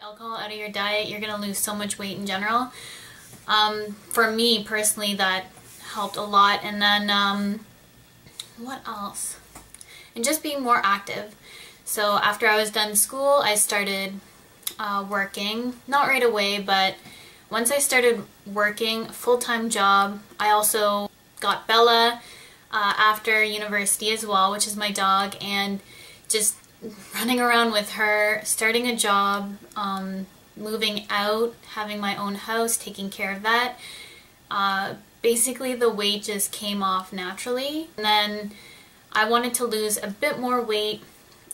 alcohol out of your diet, you're gonna lose so much weight in general. For me personally, that helped a lot. And then what else? And just being more active. So after I was done school, I started working. Not right away, but once I started working a full-time job, I also got Bella after university as well, which is my dog, and just running around with her, starting a job, moving out, having my own house, taking care of that. Basically the weight just came off naturally. And then I wanted to lose a bit more weight.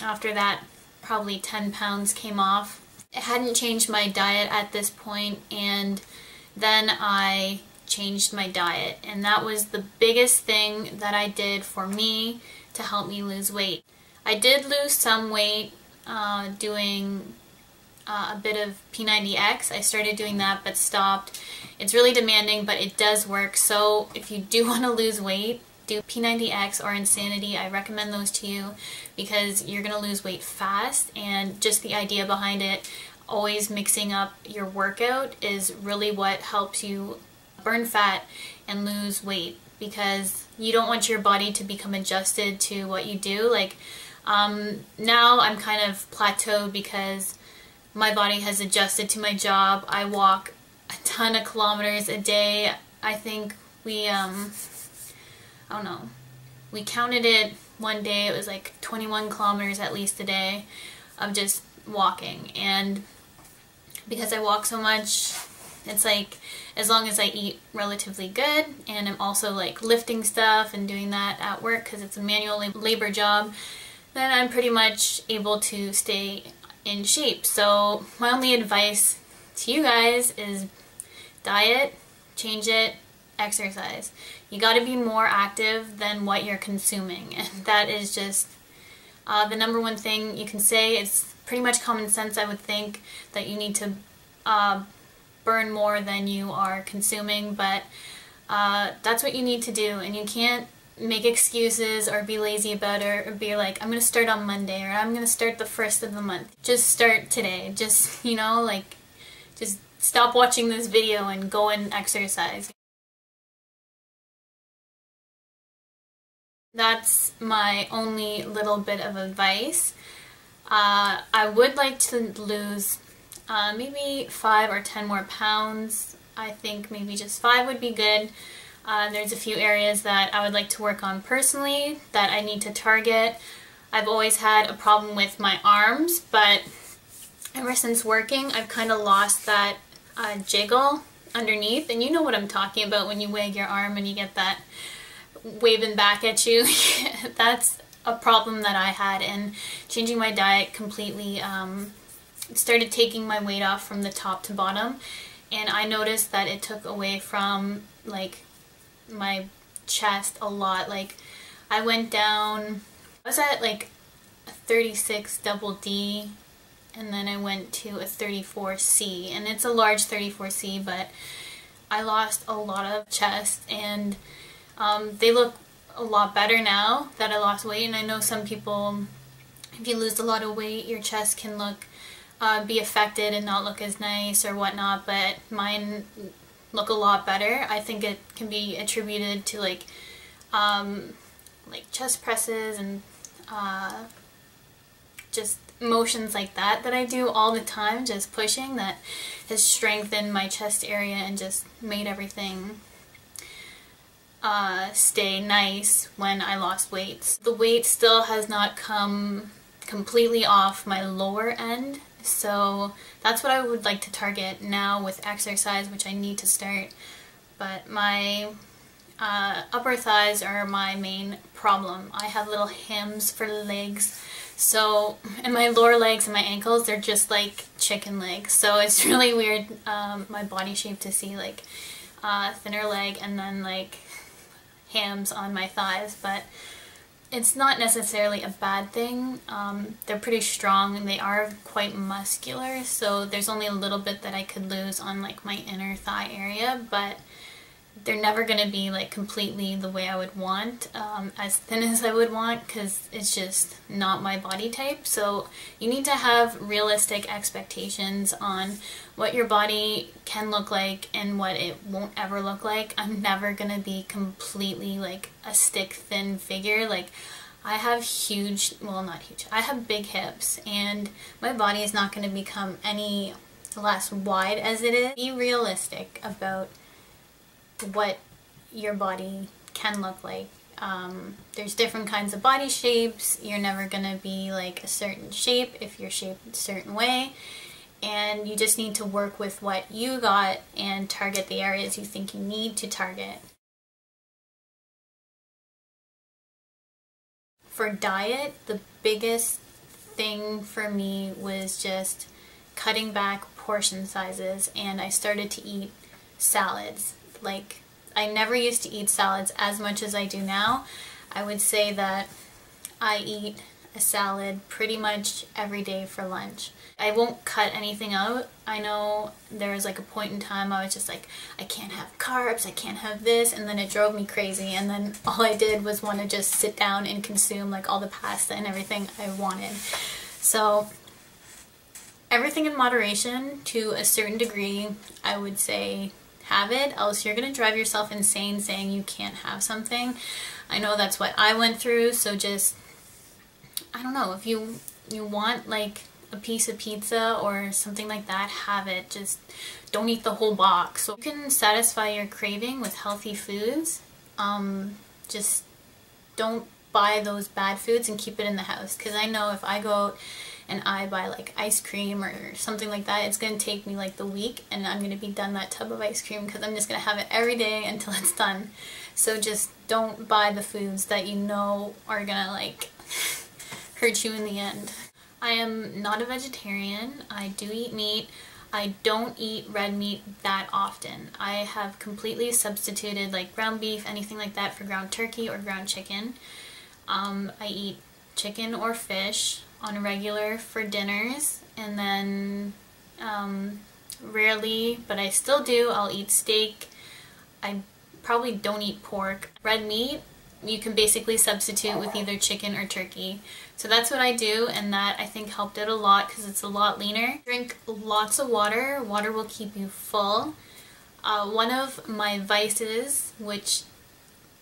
After that, probably 10 pounds came off. I hadn't changed my diet at this point, and then I changed my diet, and that was the biggest thing that I did for me to help me lose weight. I did lose some weight doing a bit of P90X. I started doing that but stopped. It's really demanding, but it does work. So if you do want to lose weight, do P90X or Insanity. I recommend those to you because you're going to lose weight fast, and just the idea behind it, always mixing up your workout, is really what helps you burn fat and lose weight, because you don't want your body to become adjusted to what you do. Like now I'm kind of plateaued because my body has adjusted to my job. I walk a ton of kilometers a day. I think we I don't know, we counted it one day, it was like 21 kilometers at least a day of just walking. And because I walk so much, it's like, as long as I eat relatively good and I'm also like lifting stuff and doing that at work because it's a manual labor job, then I'm pretty much able to stay in shape. So my only advice to you guys is diet, change it, exercise. You got to be more active than what you're consuming, and that is just the number one thing you can say. It's pretty much common sense, I would think, that you need to burn more than you are consuming, but that's what you need to do, and you can't make excuses or be lazy about it or be like, I'm going to start on Monday, or I'm going to start the first of the month. Just start today. Just, you know, like, just stop watching this video and go and exercise. That's my only little bit of advice. I would like to lose maybe 5 or 10 more pounds. I think maybe just 5 would be good. There's a few areas that I would like to work on personally that I need to target. I've always had a problem with my arms, but ever since working, I've kind of lost that jiggle underneath, and you know what I'm talking about when you wag your arm and you get that waving back at you. That's a problem that I had, and changing my diet completely started taking my weight off from the top to bottom, and I noticed that it took away from like my chest a lot. Like I went down, I was at like a 36 double D, and then I went to a 34C, and it's a large 34C, but I lost a lot of chest, and they look a lot better now that I lost weight. And I know some people, if you lose a lot of weight, your chest can look be affected and not look as nice or whatnot, but mine look a lot better. I think it can be attributed to like chest presses and just motions like that I do all the time, just pushing, that has strengthened my chest area and just made everything stay nice when I lost weight. The weight still has not come completely off my lower end, so that's what I would like to target now with exercise, which I need to start. But my upper thighs are my main problem. I have little hams for legs, so, and my lower legs and my ankles, they're just like chicken legs, so it's really weird, my body shape, to see like thinner leg and then like hams on my thighs. But it's not necessarily a bad thing. They're pretty strong and they are quite muscular, so there's only a little bit that I could lose on like my inner thigh area, but they're never going to be like completely the way I would want, as thin as I would want, because it's just not my body type. So you need to have realistic expectations on what your body can look like and what it won't ever look like. I'm never going to be completely like a stick thin figure. Like, I have huge, well, not huge, I have big hips, and my body is not going to become any less wide as it is. Be realistic about what your body can look like. There's different kinds of body shapes. You're never gonna be like a certain shape if you're shaped a certain way, and you just need to work with what you got and target the areas you think you need to target. For diet, the biggest thing for me was just cutting back portion sizes, and I started to eat salads. Like, I never used to eat salads as much as I do now. I would say that I eat a salad pretty much every day for lunch. I won't cut anything out. I know there was like a point in time I was just like, I can't have carbs, I can't have this, and then it drove me crazy, and then all I did was want to just sit down and consume like all the pasta and everything I wanted. So everything in moderation to a certain degree, I would say have it, else you're gonna drive yourself insane saying you can't have something. I know that's what I went through, so just, I don't know, if you want like a piece of pizza or something like that, have it. Just don't eat the whole box. So you can satisfy your craving with healthy foods. Just don't buy those bad foods and keep it in the house, because I know if I go out and I buy like ice cream or something like that, it's going to take me like the week, and I'm going to be done that tub of ice cream because I'm just going to have it every day until it's done. So just don't buy the foods that you know are going to like hurt you in the end. I am not a vegetarian. I do eat meat. I don't eat red meat that often. I have completely substituted like ground beef, anything like that, for ground turkey or ground chicken. I eat chicken or fish on a regular for dinners, and then rarely, but I still do, I'll eat steak. I probably don't eat pork. Red meat, you can basically substitute with either chicken or turkey. So that's what I do, and that I think helped out a lot because it's a lot leaner. Drink lots of water. Water will keep you full. One of my vices, which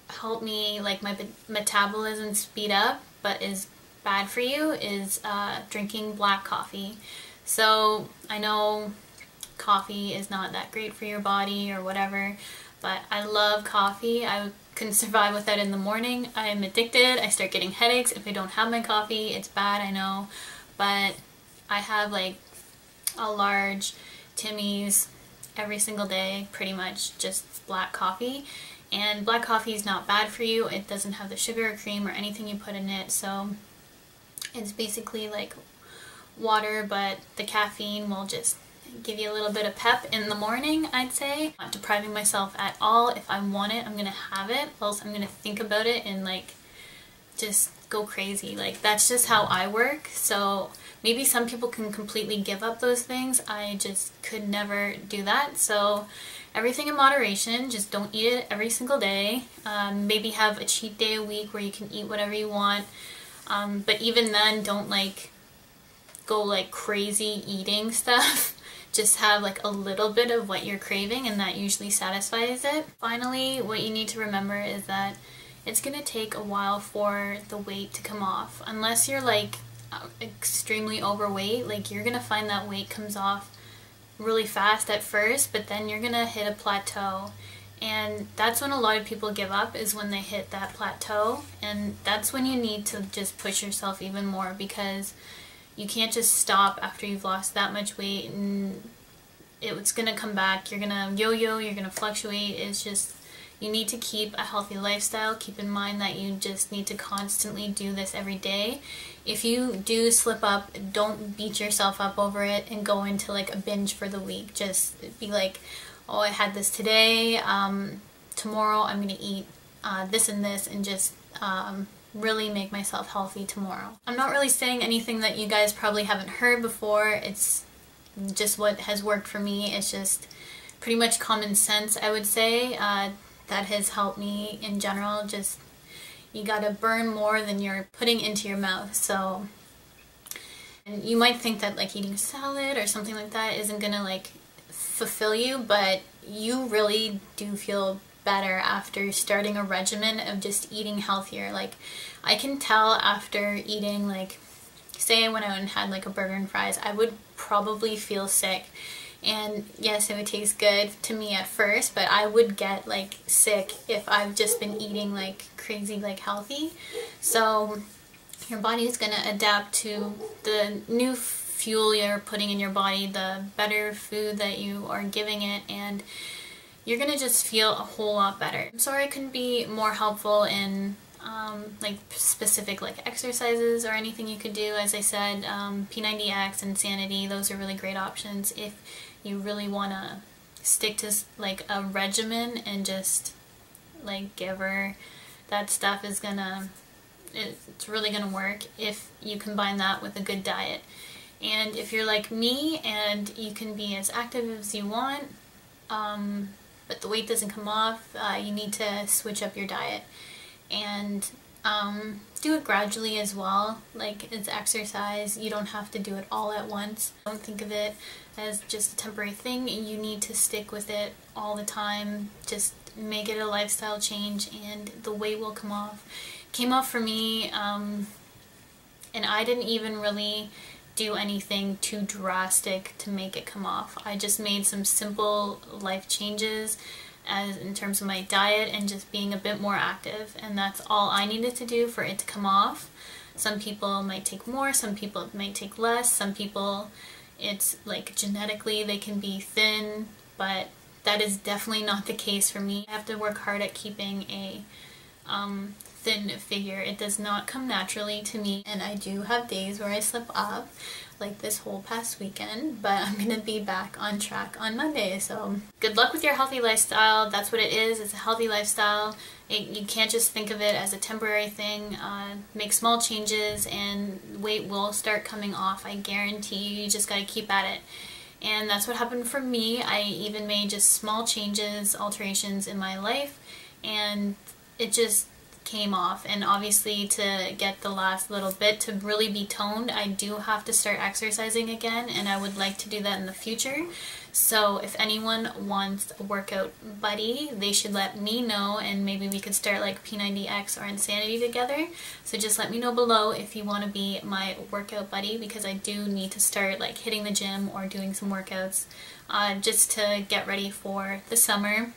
helped me like my metabolism speed up but is bad for you, is drinking black coffee. So I know coffee is not that great for your body or whatever, but I love coffee. I couldn't survive without it in the morning. I am addicted. I start getting headaches if I don't have my coffee. It's bad, I know, but I have like a large Timmy's every single day, pretty much just black coffee. And black coffee is not bad for you. It doesn't have the sugar or cream or anything you put in it, so it's basically like water, but the caffeine will just give you a little bit of pep in the morning, I'd say. Not depriving myself at all. If I want it, I'm gonna have it, else I'm gonna think about it and like just go crazy. Like, that's just how I work. So maybe some people can completely give up those things. I just could never do that. So everything in moderation. Just don't eat it every single day. Maybe have a cheat day a week where you can eat whatever you want. But even then, don't like go like crazy eating stuff. Just have like a little bit of what you're craving, and that usually satisfies it. Finally, what you need to remember is that it's gonna take a while for the weight to come off. Unless you're like extremely overweight, like you're gonna find that weight comes off really fast at first, but then you're gonna hit a plateau. And that's when a lot of people give up, is when they hit that plateau. And that's when you need to just push yourself even more, because you can't just stop after you've lost that much weight and it's gonna come back. You're gonna yo-yo, you're gonna fluctuate. It's just, you need to keep a healthy lifestyle. Keep in mind that you just need to constantly do this every day. If you do slip up, don't beat yourself up over it and go into like a binge for the week. Just be like, oh, I had this today, tomorrow I'm gonna eat this and this, and just really make myself healthy tomorrow. I'm not really saying anything that you guys probably haven't heard before. It's just what has worked for me. It's just pretty much common sense, I would say. that has helped me in general. Just, you gotta burn more than you're putting into your mouth. So, and you might think that like eating salad or something like that isn't gonna like fulfill you, but you really do feel better after starting a regimen of just eating healthier. Like, I can tell after eating, like, say I went out and had like a burger and fries, I would probably feel sick. And yes, it would taste good to me at first, but I would get like sick if I've just been eating like crazy, like healthy. So your body is going to adapt to the new fuel you're putting in your body, the better food that you are giving it, and you're going to just feel a whole lot better. I'm sorry I couldn't be more helpful in like specific like exercises or anything you could do. As I said, P90X and Insanity, those are really great options if you really want to stick to like a regimen and just like give her that stuff. Is gonna, it's really gonna work if you combine that with a good diet. And if you're like me and you can be as active as you want, but the weight doesn't come off, you need to switch up your diet and do it gradually as well. Like, it's exercise, you don't have to do it all at once. Don't think of it as just a temporary thing. You need to stick with it all the time. Just make it a lifestyle change and the weight will come off. Came off for me, and I didn't even really do anything too drastic to make it come off. I just made some simple life changes as in terms of my diet and just being a bit more active, and that's all I needed to do for it to come off. Some people might take more, some people might take less, some people it's like genetically they can be thin, but that is definitely not the case for me. I have to work hard at keeping a thin figure. It does not come naturally to me, and I do have days where I slip up, like this whole past weekend, but I'm gonna be back on track on Monday. So good luck with your healthy lifestyle. That's what it is. It's a healthy lifestyle. You can't just think of it as a temporary thing. Make small changes and weight will start coming off. I guarantee you. You just gotta keep at it. And that's what happened for me. I even made just small changes, alterations in my life, and it just came off. And obviously, to get the last little bit to really be toned, I do have to start exercising again, and I would like to do that in the future. So if anyone wants a workout buddy, they should let me know, and maybe we could start like P90X or Insanity together. So just let me know below if you want to be my workout buddy, because I do need to start like hitting the gym or doing some workouts just to get ready for the summer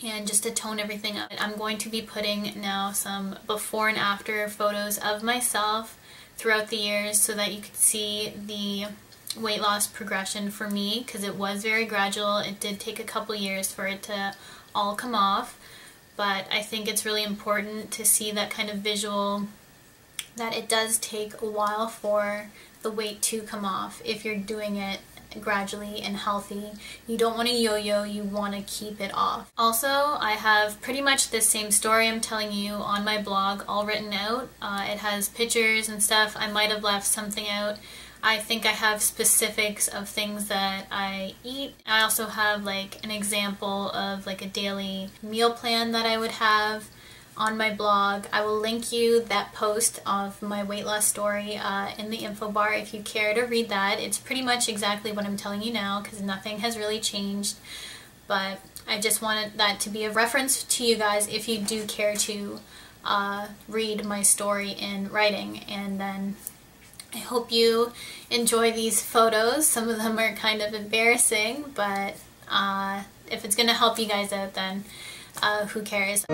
and just to tone everything up. I'm going to be putting now some before and after photos of myself throughout the years so that you can see the weight loss progression for me, because it was very gradual. It did take a couple years for it to all come off, but I think it's really important to see that kind of visual, that it does take a while for the weight to come off if you're doing it gradually and healthy. You don't want to yo-yo, you want to keep it off. Also, I have pretty much the same story I'm telling you on my blog all written out. It has pictures and stuff. I might have left something out. I think I have specifics of things that I eat. I also have like an example of like a daily meal plan that I would have on my blog. I will link you that post of my weight loss story in the info bar if you care to read that. It's pretty much exactly what I'm telling you now, because nothing has really changed, but I just wanted that to be a reference to you guys if you do care to read my story in writing. And then I hope you enjoy these photos. Some of them are kind of embarrassing, but if it's gonna help you guys out, then who cares?